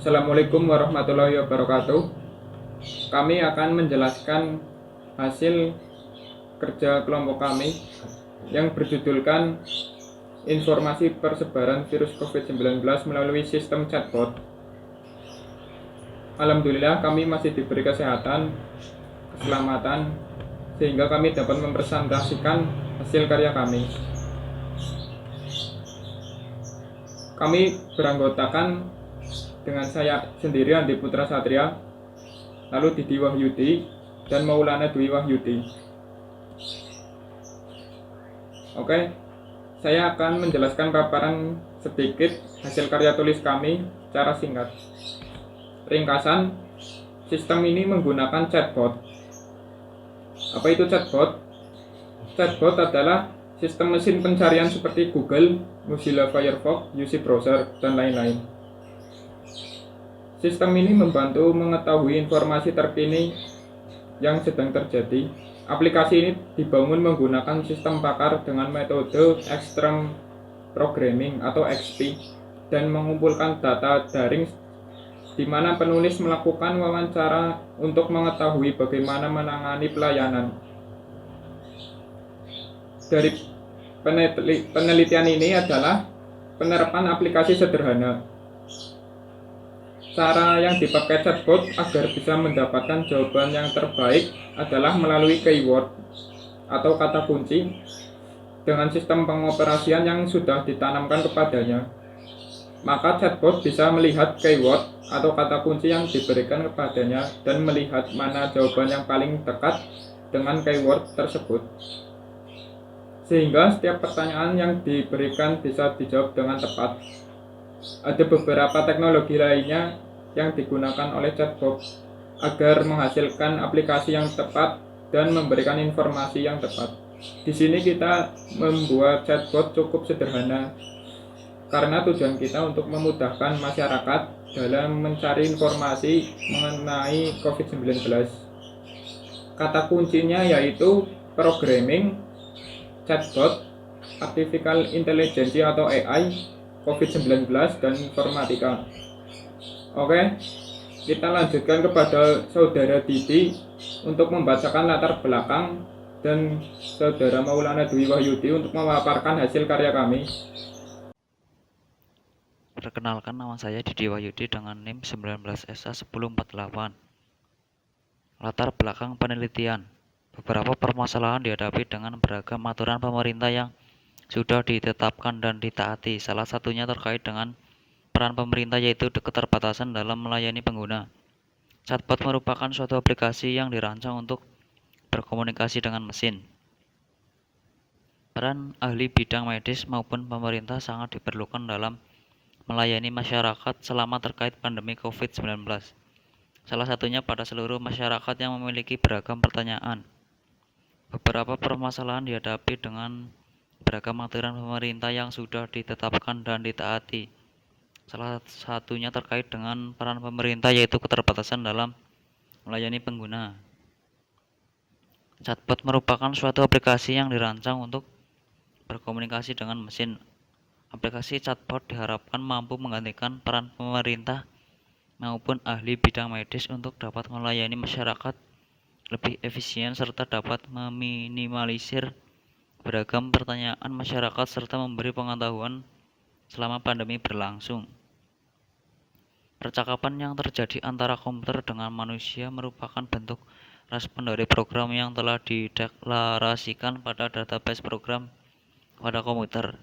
Assalamualaikum warahmatullahi wabarakatuh. Kami akan menjelaskan hasil kerja kelompok kami yang berjudulkan Informasi Persebaran Virus COVID-19 melalui Sistem Chatbot. Alhamdulillah kami masih diberi kesehatan, keselamatan, sehingga kami dapat mempresentasikan hasil karya kami. Kami beranggotakan dengan saya sendiri, Andi Putra Satria, lalu Didi Wahyudi, dan Maulana Dwi Wahyudi. Oke, saya akan menjelaskan paparan sedikit hasil karya tulis kami secara singkat. Ringkasan, sistem ini menggunakan chatbot. Apa itu chatbot? Chatbot adalah sistem mesin pencarian seperti Google, Mozilla Firefox, UC Browser, dan lain-lain. Sistem ini membantu mengetahui informasi terkini yang sedang terjadi. Aplikasi ini dibangun menggunakan sistem pakar dengan metode Extreme Programming atau XP dan mengumpulkan data daring di mana penulis melakukan wawancara untuk mengetahui bagaimana menangani pelayanan. Dari penelitian ini adalah penerapan aplikasi sederhana. Cara yang dipakai chatbot agar bisa mendapatkan jawaban yang terbaik adalah melalui keyword atau kata kunci dengan sistem pengoperasian yang sudah ditanamkan kepadanya. Maka chatbot bisa melihat keyword atau kata kunci yang diberikan kepadanya dan melihat mana jawaban yang paling dekat dengan keyword tersebut. Sehingga setiap pertanyaan yang diberikan bisa dijawab dengan tepat. Ada beberapa teknologi lainnya yang digunakan oleh chatbot agar menghasilkan aplikasi yang tepat dan memberikan informasi yang tepat. Di sini kita membuat chatbot cukup sederhana karena tujuan kita untuk memudahkan masyarakat dalam mencari informasi mengenai COVID-19. Kata kuncinya yaitu programming, chatbot, artificial intelligence atau AI, COVID-19, dan informatika. Oke, kita lanjutkan kepada Saudara Didi untuk membacakan latar belakang dan Saudara Maulana Dwi Wahyudi untuk memaparkan hasil karya kami. Perkenalkan, nama saya Didi Wahyudi dengan NIM 19SA1048. Latar belakang penelitian. Beberapa permasalahan dihadapi dengan beragam aturan pemerintah yang sudah ditetapkan dan ditaati. Salah satunya terkait dengan peran pemerintah yaitu keterbatasan dalam melayani pengguna. Chatbot merupakan suatu aplikasi yang dirancang untuk berkomunikasi dengan mesin. Peran ahli bidang medis maupun pemerintah sangat diperlukan dalam melayani masyarakat selama terkait pandemi COVID-19. Salah satunya pada seluruh masyarakat yang memiliki beragam pertanyaan. Beberapa permasalahan dihadapi dengan beragam aturan pemerintah yang sudah ditetapkan dan ditaati. Salah satunya terkait dengan peran pemerintah yaitu keterbatasan dalam melayani pengguna. Chatbot merupakan suatu aplikasi yang dirancang untuk berkomunikasi dengan mesin. Aplikasi chatbot diharapkan mampu menggantikan peran pemerintah maupun ahli bidang medis untuk dapat melayani masyarakat lebih efisien serta dapat meminimalisir beragam pertanyaan masyarakat serta memberi pengetahuan selama pandemi berlangsung. Percakapan yang terjadi antara komputer dengan manusia merupakan bentuk respon dari program yang telah dideklarasikan pada database program pada komputer.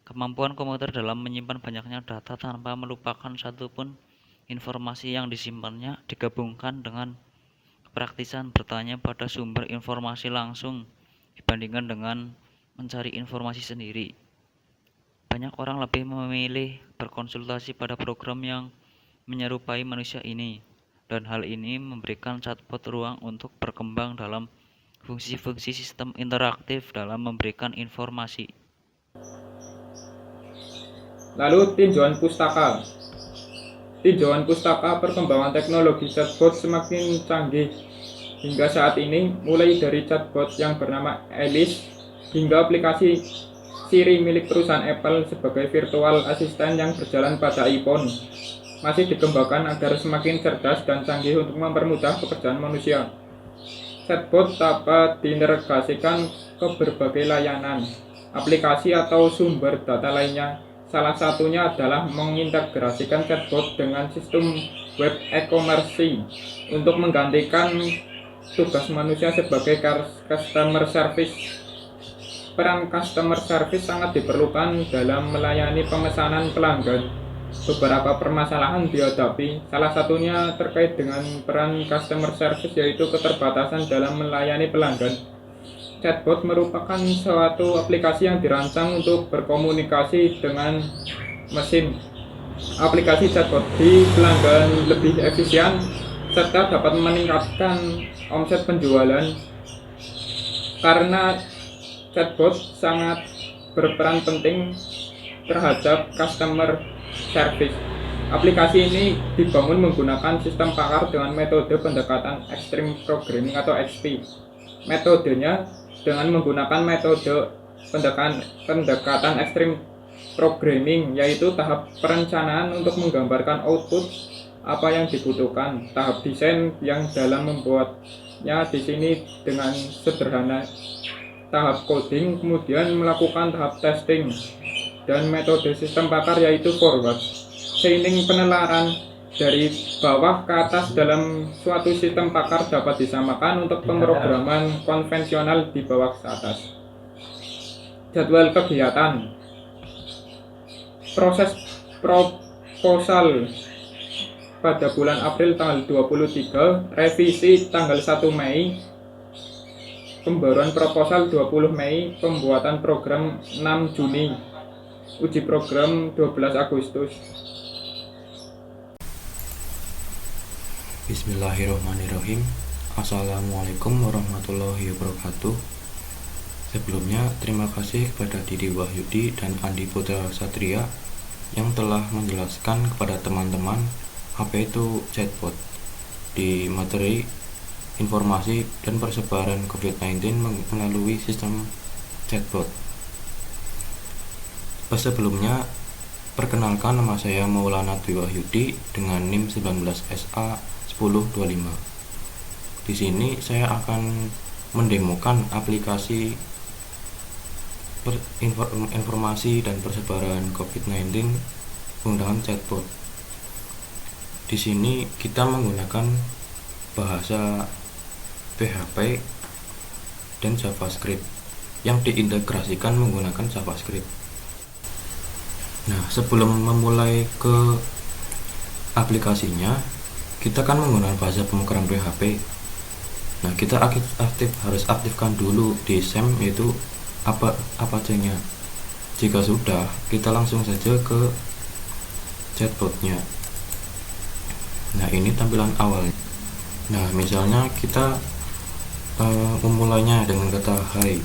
Kemampuan komputer dalam menyimpan banyaknya data tanpa melupakan satupun informasi yang disimpannya digabungkan dengan kepraktisan bertanya pada sumber informasi langsung dibandingkan dengan mencari informasi sendiri. Banyak orang lebih memilih berkonsultasi pada program yang menyerupai manusia ini, dan hal ini memberikan chatbot ruang untuk berkembang dalam fungsi-fungsi sistem interaktif dalam memberikan informasi. Lalu tinjauan pustaka. Tinjauan pustaka perkembangan teknologi chatbot semakin canggih hingga saat ini, mulai dari chatbot yang bernama Alice hingga aplikasi Siri milik perusahaan Apple sebagai virtual assistant yang berjalan pada iPhone. masih dikembangkan agar semakin cerdas dan canggih untuk mempermudah pekerjaan manusia. Chatbot dapat diintegrasikan ke berbagai layanan, aplikasi atau sumber data lainnya. Salah satunya adalah mengintegrasikan chatbot dengan sistem web e-commerce untuk menggantikan tugas manusia sebagai customer service. Peran customer service sangat diperlukan dalam melayani pemesanan pelanggan. Beberapa permasalahan dihadapi, salah satunya terkait dengan peran customer service, yaitu keterbatasan dalam melayani pelanggan. Chatbot merupakan suatu aplikasi yang dirancang untuk berkomunikasi dengan mesin. Aplikasi chatbot di pelanggan lebih efisien serta dapat meningkatkan omset penjualan. Karena chatbot sangat berperan penting terhadap customer service. Aplikasi ini dibangun menggunakan sistem pakar dengan metode pendekatan Extreme Programming atau XP. Metodenya dengan menggunakan metode pendekatan Extreme Programming, yaitu tahap perencanaan untuk menggambarkan output apa yang dibutuhkan, tahap desain yang dalam membuatnya di sini dengan sederhana, tahap coding, kemudian melakukan tahap testing, dan metode sistem pakar yaitu forward. Seiring penelaran dari bawah ke atas dalam suatu sistem pakar dapat disamakan untuk pemrograman konvensional di bawah ke atas. Jadwal kegiatan. Proses proposal pada bulan April tanggal 23, revisi tanggal 1 Mei, pembaruan proposal 20 Mei, pembuatan program 6 Juni, uji program 12 Agustus. Bismillahirrahmanirrahim. Assalamualaikum warahmatullahi wabarakatuh. Sebelumnya, terima kasih kepada Didi Wahyudi dan Andi Putra Satria yang telah menjelaskan kepada teman-teman apa itu chatbot di materi informasi dan persebaran COVID-19 melalui sistem chatbot. Sebelumnya, perkenalkan, nama saya Maulana Dwi Wahyudi dengan NIM 19SA1025. Di sini saya akan mendemokan aplikasi informasi dan persebaran COVID-19 menggunakan chatbot. Di sini kita menggunakan bahasa PHP dan JavaScript yang diintegrasikan menggunakan JavaScript. Nah, sebelum memulai ke aplikasinya, kita kan menggunakan bahasa pemrograman PHP. Nah, kita harus aktifkan dulu di SAM, yaitu apa saja. Jika sudah, kita langsung saja ke chatbotnya. Nah, ini tampilan awal. Nah, misalnya kita memulainya dengan kata hai.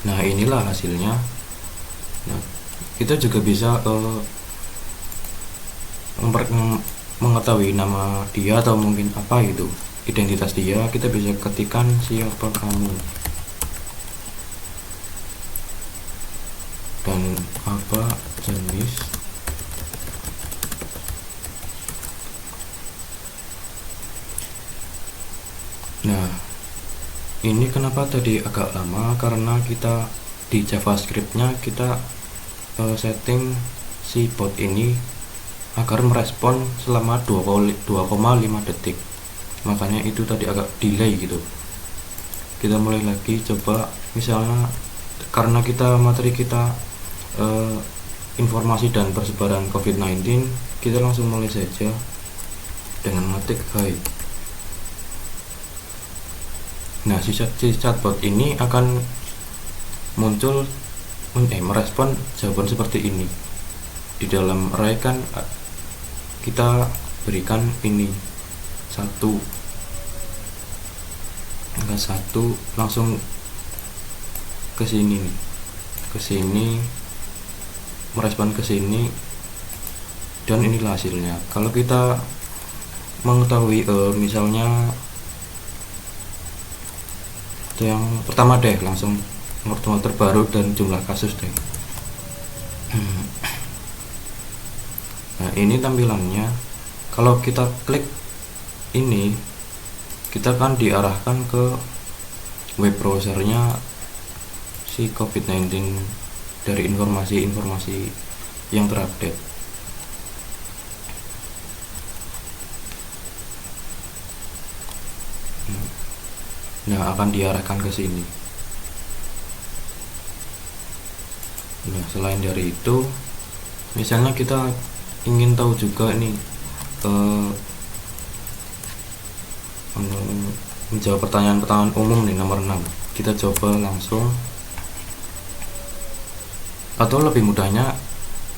Nah, inilah hasilnya. Nah, kita juga bisa mengetahui nama dia atau mungkin apa itu identitas dia. Kita bisa ketikkan siapa kamu dan apa jenis Nah, ini kenapa tadi agak lama, karena kita di JavaScript-nya kita setting si bot ini agar merespon selama 2,5 detik. Makanya itu tadi agak delay gitu. Kita mulai lagi, coba misalnya karena materi kita informasi dan persebaran COVID-19, kita langsung mulai saja dengan mengetik hai. Nah, si chatbot ini akan muncul merespon jawaban seperti ini. Di dalam array kan kita berikan ini satu langsung ke sini nih, ke sini merespon ke sini, dan inilah hasilnya. Kalau kita mengetahui misalnya yang pertama deh, langsung terbaru dan jumlah kasus deh. Nah, ini tampilannya. Kalau kita klik ini, kita akan diarahkan ke web browsernya si COVID-19 dari informasi-informasi yang terupdate. Nah, akan diarahkan ke sini. Nah, selain dari itu, misalnya kita ingin tahu juga nih menjawab pertanyaan-pertanyaan umum nih, nomor 6. Kita coba langsung, atau lebih mudahnya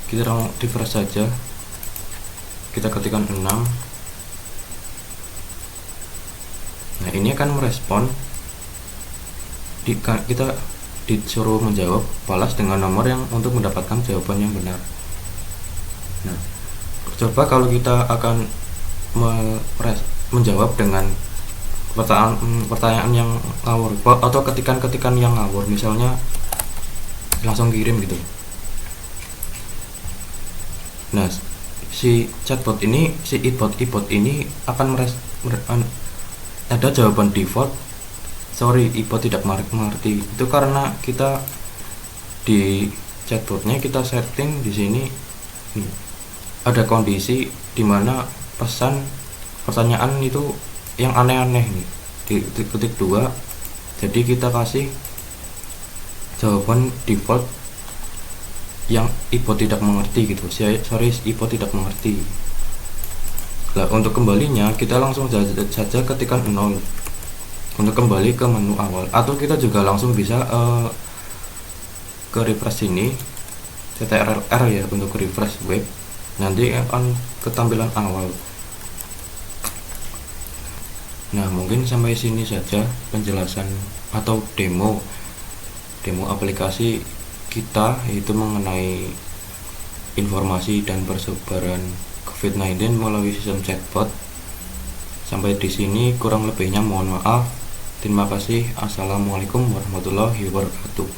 kita refresh saja. Kita ketikkan 6. Nah, ini akan merespon. Kita disuruh menjawab, balas dengan nomor yang untuk mendapatkan jawaban yang benar. Nah, coba kalau kita akan menjawab dengan pertanyaan yang ngawur atau ketikan yang ngawur, misalnya langsung kirim gitu. Nah, si chatbot ini, si ibot ini akan ada jawaban default, sorry, ibot tidak mengerti. Itu karena kita di chatbotnya kita setting di sini nih, ada kondisi dimana pertanyaan itu yang aneh-aneh nih, di ketik 2, jadi kita kasih jawaban default yang ibot tidak mengerti gitu. Sorry, ibot tidak mengerti. Nah, untuk kembalinya kita langsung saja ketikkan 0 untuk kembali ke menu awal, atau kita juga langsung bisa ke refresh sini, CTRL-R ya untuk refresh web, nanti akan ke tampilan awal. Nah, mungkin sampai sini saja penjelasan atau demo aplikasi kita, yaitu mengenai informasi dan persebaran COVID-19 melalui sistem chatbot. Sampai di sini, kurang lebihnya mohon maaf. Terima kasih. Assalamualaikum warahmatullahi wabarakatuh.